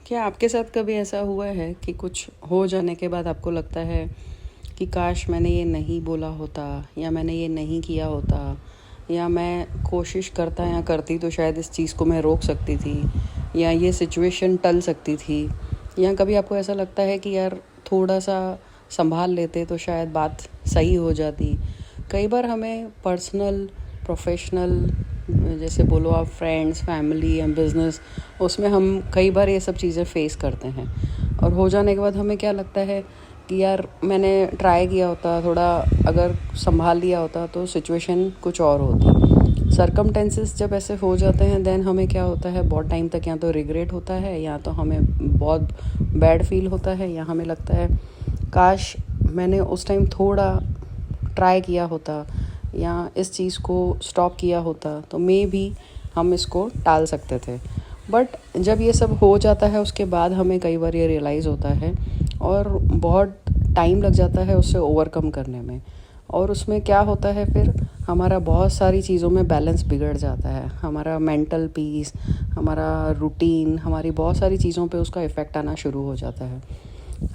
क्या आपके साथ कभी ऐसा हुआ है कि कुछ हो जाने के बाद आपको लगता है कि काश मैंने ये नहीं बोला होता या मैंने ये नहीं किया होता या मैं कोशिश करता या करती तो शायद इस चीज़ को मैं रोक सकती थी या ये सिचुएशन टल सकती थी। या कभी आपको ऐसा लगता है कि यार थोड़ा सा संभाल लेते तो शायद बात सही हो जाती। कई बार हमें पर्सनल, प्रोफेशनल, जैसे बोलो आप फ्रेंड्स, फैमिली या बिज़नेस, उसमें हम कई बार ये सब चीज़ें फ़ेस करते हैं और हो जाने के बाद हमें क्या लगता है कि यार मैंने ट्राई किया होता, थोड़ा अगर संभाल लिया होता तो सिचुएशन कुछ और होती। सरकमटेंसेस जब ऐसे हो जाते हैं देन हमें क्या होता है, बहुत टाइम तक या तो रिग्रेट होता है या तो हमें बहुत बैड फील होता है या हमें लगता है काश मैंने उस टाइम थोड़ा ट्राई किया होता या इस चीज़ को स्टॉप किया होता तो मे भी हम इसको टाल सकते थे। बट जब ये सब हो जाता है उसके बाद हमें कई बार ये रियलाइज़ होता है और बहुत टाइम लग जाता है उससे ओवरकम करने में। और उसमें क्या होता है, फिर हमारा बहुत सारी चीज़ों में बैलेंस बिगड़ जाता है, हमारा मेंटल पीस, हमारा रूटीन, हमारी बहुत सारी चीज़ों पे उसका इफ़ेक्ट आना शुरू हो जाता है।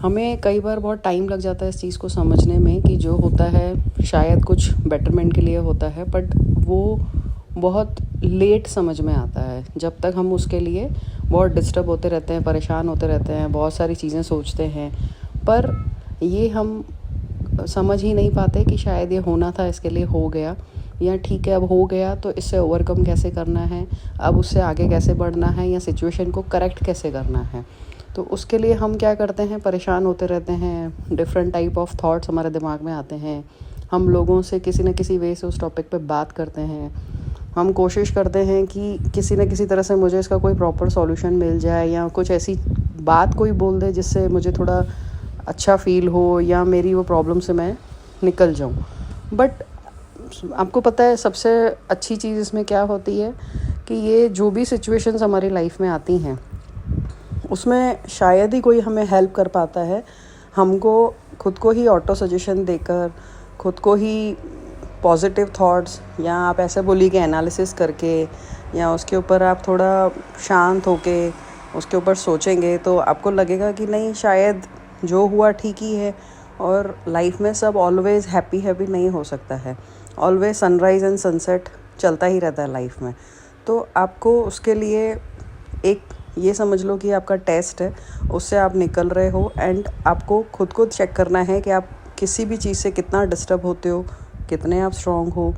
हमें कई बार बहुत टाइम लग जाता है इस चीज़ को समझने में कि जो होता है शायद कुछ बेटरमेंट के लिए होता है, बट वो बहुत लेट समझ में आता है। जब तक हम उसके लिए बहुत डिस्टर्ब होते रहते हैं, परेशान होते रहते हैं, बहुत सारी चीज़ें सोचते हैं, पर ये हम समझ ही नहीं पाते कि शायद ये होना था, इसके लिए हो गया, या ठीक है अब हो गया तो इससे ओवरकम कैसे करना है, अब उससे आगे कैसे बढ़ना है या सिचुएशन को करेक्ट कैसे करना है। तो उसके लिए हम क्या करते हैं, परेशान होते रहते हैं, डिफरेंट टाइप ऑफ थॉट्स हमारे दिमाग में आते हैं, हम लोगों से किसी न किसी वे से उस टॉपिक पे बात करते हैं, हम कोशिश करते हैं कि किसी न किसी तरह से मुझे इसका कोई प्रॉपर सॉल्यूशन मिल जाए या कुछ ऐसी बात कोई बोल दे जिससे मुझे थोड़ा अच्छा फ़ील हो या मेरी वो प्रॉब्लम से मैं निकल जाऊँ। बट आपको पता है सबसे अच्छी चीज़ इसमें क्या होती है कि ये जो भी सिचुएशंस हमारी लाइफ में आती हैं उसमें शायद ही कोई हमें हेल्प कर पाता है। हमको खुद को ही ऑटो सजेशन देकर, खुद को ही पॉजिटिव थॉट्स, या आप ऐसे बोलिए कि एनालिसिस करके, या उसके ऊपर आप थोड़ा शांत होके उसके ऊपर सोचेंगे तो आपको लगेगा कि नहीं, शायद जो हुआ ठीक ही है। और लाइफ में सब ऑलवेज़ हैप्पी हैप्पी नहीं हो सकता है, ऑलवेज सनराइज़ एंड सनसेट चलता ही रहता है लाइफ में। तो आपको उसके लिए एक ये समझ लो कि आपका टेस्ट है, उससे आप निकल रहे हो एंड आपको खुद को चेक करना है कि आप किसी भी चीज़ से कितना डिस्टर्ब होते हो, कितने आप स्ट्रॉन्ग हो,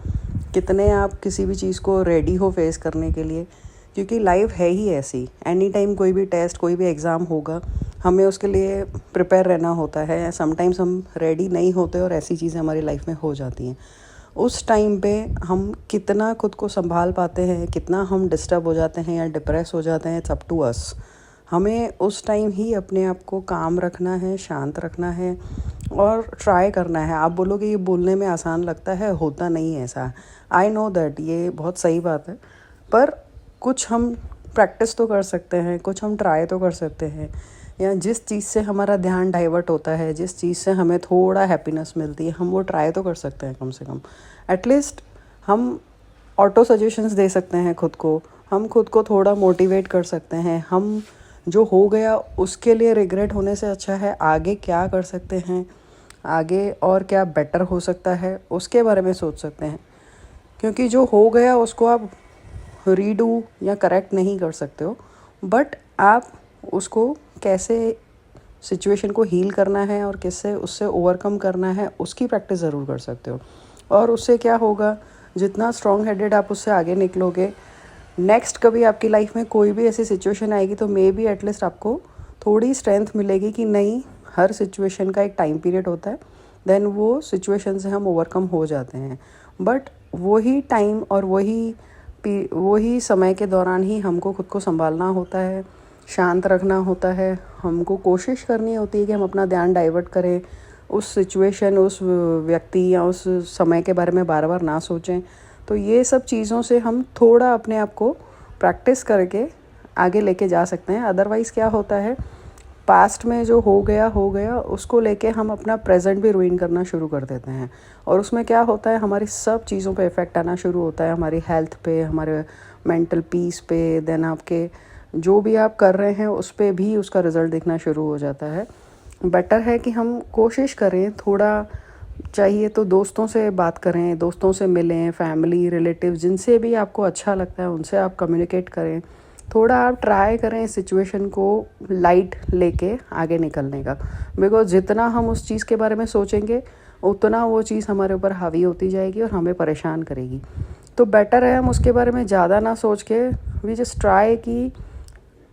कितने आप किसी भी चीज़ को रेडी हो फेस करने के लिए। क्योंकि लाइफ है ही ऐसी, एनी टाइम कोई भी टेस्ट, कोई भी एग्ज़ाम होगा, हमें उसके लिए प्रिपेयर रहना होता है। समटाइम्स हम रेडी नहीं होते और ऐसी चीज़ें हमारी लाइफ में हो जाती हैं। उस टाइम पे हम कितना खुद को संभाल पाते हैं, कितना हम डिस्टर्ब हो जाते हैं या डिप्रेस हो जाते हैं, इट्स अप टू अस। हमें उस टाइम ही अपने आप को काम रखना है, शांत रखना है और ट्राई करना है। आप बोलोगे ये बोलने में आसान लगता है, होता नहीं है ऐसा। आई नो दैट, ये बहुत सही बात है, पर कुछ हम प्रैक्टिस तो कर सकते हैं, कुछ हम ट्राई तो कर सकते हैं। या जिस चीज़ से हमारा ध्यान डाइवर्ट होता है, जिस चीज़ से हमें थोड़ा हैप्पीनेस मिलती है, हम वो ट्राई तो कर सकते हैं। कम से कम एटलीस्ट हम ऑटो सजेशंस दे सकते हैं खुद को, हम खुद को थोड़ा मोटिवेट कर सकते हैं। हम जो हो गया उसके लिए रिग्रेट होने से अच्छा है आगे क्या कर सकते हैं, आगे और क्या बेटर हो सकता है, उसके बारे में सोच सकते हैं। क्योंकि जो हो गया उसको आप रीडू या करेक्ट नहीं कर सकते हो, बट आप उसको कैसे सिचुएशन को हील करना है और किससे उससे ओवरकम करना है उसकी प्रैक्टिस ज़रूर कर सकते हो। और उससे क्या होगा, जितना स्ट्रॉन्ग हेडेड आप उससे आगे निकलोगे, नेक्स्ट कभी आपकी लाइफ में कोई भी ऐसी सिचुएशन आएगी तो मे बी एटलीस्ट आपको थोड़ी स्ट्रेंथ मिलेगी कि नहीं, हर सिचुएशन का एक टाइम पीरियड होता है, देन वो सिचुएशन से हम ओवरकम हो जाते हैं। बट वही टाइम और वही समय के दौरान ही हमको खुद को संभालना होता है, शांत रखना होता है। हमको कोशिश करनी होती है कि हम अपना ध्यान डाइवर्ट करें, उस सिचुएशन, उस व्यक्ति या उस समय के बारे में बार बार ना सोचें। तो ये सब चीज़ों से हम थोड़ा अपने आप को प्रैक्टिस करके आगे लेके जा सकते हैं। अदरवाइज़ क्या होता है, पास्ट में जो हो गया उसको लेके हम अपना प्रेजेंट भी रूइन करना शुरू कर देते हैं। और उसमें क्या होता है, हमारी सब चीज़ों पे इफ़ेक्ट आना शुरू होता है, हमारी हेल्थ पे, हमारे मेंटल पीस पे, देन आपके जो भी आप कर रहे हैं उस पे भी उसका रिज़ल्ट दिखना शुरू हो जाता है। बेटर है कि हम कोशिश करें, थोड़ा चाहिए तो दोस्तों से बात करें, दोस्तों से मिलें, फैमिली रिलेटिव जिनसे भी आपको अच्छा लगता है उनसे आप कम्युनिकेट करें। थोड़ा आप ट्राई करें सिचुएशन को लाइट लेके आगे निकलने का, बिकॉज जितना हम उस चीज़ के बारे में सोचेंगे उतना वो चीज़ हमारे ऊपर हावी होती जाएगी और हमें परेशान करेगी। तो बेटर है हम उसके बारे में ज़्यादा ना सोच के वी जस्ट ट्राई कि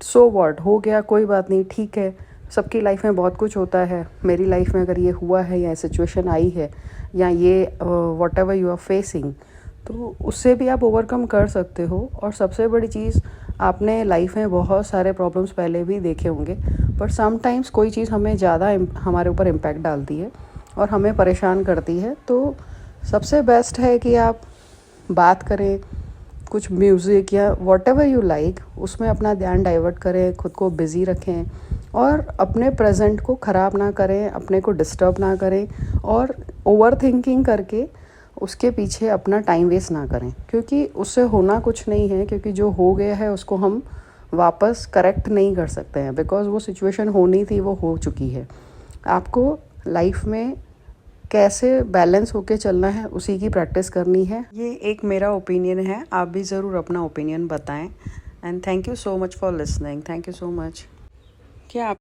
सो व्हाट, हो गया कोई बात नहीं, ठीक है। सबकी लाइफ में बहुत कुछ होता है, मेरी लाइफ में अगर ये हुआ है या सिचुएशन आई है या ये whatever you are facing, तो उससे भी आप ओवरकम कर सकते हो। और सबसे बड़ी चीज़, आपने लाइफ में बहुत सारे प्रॉब्लम्स पहले भी देखे होंगे, बट समटाइम्स कोई चीज़ हमें ज़्यादा हमारे ऊपर इम्पैक्ट डालती है और हमें परेशान करती है। तो सबसे बेस्ट है कि आप बात करें, कुछ म्यूज़िक या व्हाटएवर यू लाइक, उसमें अपना ध्यान डाइवर्ट करें, खुद को बिज़ी रखें और अपने प्रेजेंट को ख़राब ना करें, अपने को डिस्टर्ब ना करें और ओवर थिंकिंग करके उसके पीछे अपना टाइम वेस्ट ना करें, क्योंकि उससे होना कुछ नहीं है। क्योंकि जो हो गया है उसको हम वापस करेक्ट नहीं कर सकते हैं, बिकॉज़ वो सिचुएशन होनी थी, वो हो चुकी है। आपको लाइफ में कैसे बैलेंस होके चलना है उसी की प्रैक्टिस करनी है। ये एक मेरा ओपिनियन है, आप भी ज़रूर अपना ओपिनियन बताएं। And thank you so much for listening. Thank you so much. क्या आप